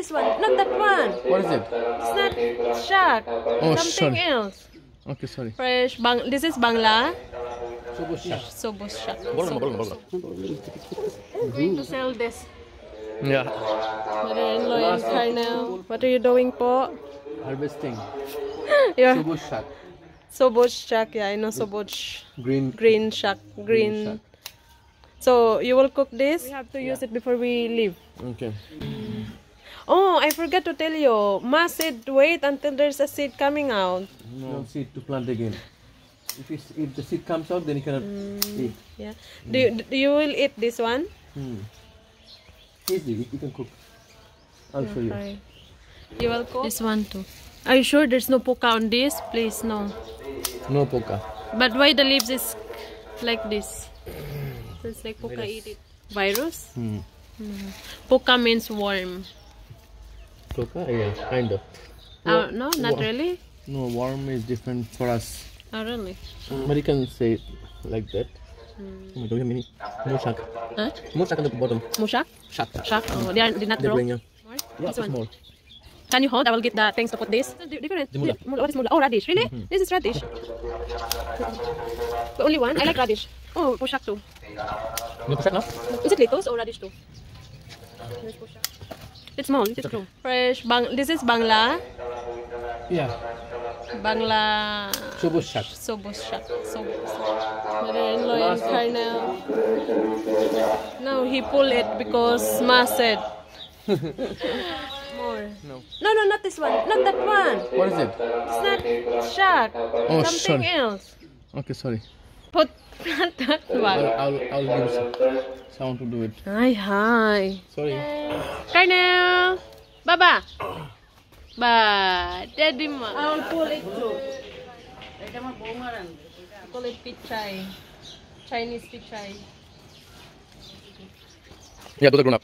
this one. Not that one. What is it? It's not shark. Oh, Something sorry. else. Okay, sorry. Fresh. This is Bangla. Sobos shark. Sobos shark. Bolong. I'm going to sell this. Yeah. Mother-in-law and Carnel. What are you doing po? Harvesting. Yeah. Sobos shark. Sobos shark. Yeah, I know Sobos. Green Shark. shark. Green. So you will cook this? We have to use it before we leave. Okay. Oh, I forgot to tell you. Ma said wait until there's a seed coming out. No seed to plant again. If the seed comes out, then you cannot eat. Yeah. Do you will eat this one? Easy, you can cook. I'll show you. Right. You will cook? This one too. Are you sure there's no poka on this? Please, no. No poka. But why the leaves is like this? So it's like poka eat it. Virus? Poka means worm. Poka? Yeah, kind of. No, not really. No, worm is different for us. Oh, really? But you can say it like that. Oh my god, mini. More shark. Huh? More shark on the bottom. Mushak? Shark. Shark? Oh, they not They're grow? growing, yeah. Yeah, This one. small. Can you hold? I will get the things to put this. Different. Mula. What is mula? Oh, radish. Really? This is radish. The only one? I like radish. Oh, pushak too. No shark now? Is it lettuce or radish too? There's pushak. It's small. It's true. Fresh. This is Bangla. Yeah. Bangla. Sobos shark. Sobos shark. Mother-in-law and Carnel. No, he pulled it because Ma said. More. No. No, not this one. Not that one. What is it? It's not shark. Oh, Something sorry. else. Okay, sorry. Put not that one. I'll use sound to do it. Hi. Sorry. Carnel. Baba. Ba. Daddy ma. I will pull it too. I call it pichay. Chinese pichay. Yeah, those are grown up.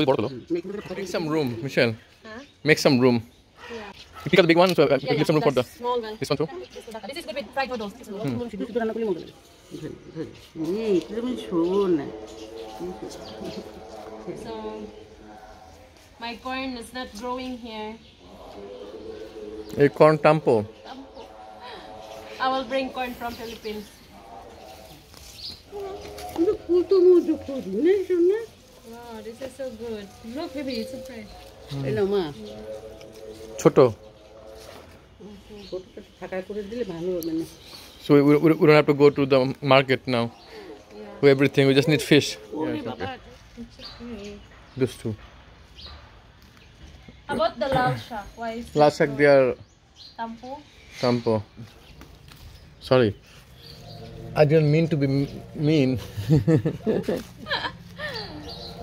Bottle. Make some room, Michelle. Huh? Make some room. Yeah. You pick up the big one, so leave some room for the small one. this one too. This is good with fried noodles. So my corn is not growing here. A corn tampo. I will bring corn from Philippines. Wow, this is so good. Look, baby, it's so fresh. Choto. So we don't have to go to the market now. For everything, we just need fish. Yeah, it's okay. Those two. About the lalsha, why is Last they are tampo? tampo. Sorry. I didn't mean to be mean.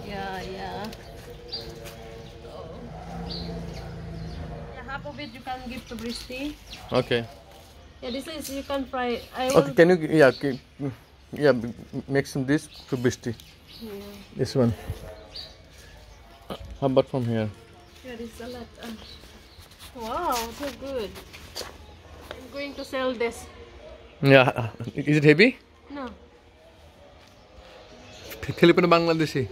Yeah. Half of it you can give to Bristy. Okay. Yeah, this is you can fry. Okay, can you make some this to Bishti? Yeah. This one. How about from here? Yeah, this is a lot. Wow, so good. I'm going to sell this. Yeah. Is it heavy? No. Filipino Bangladeshi.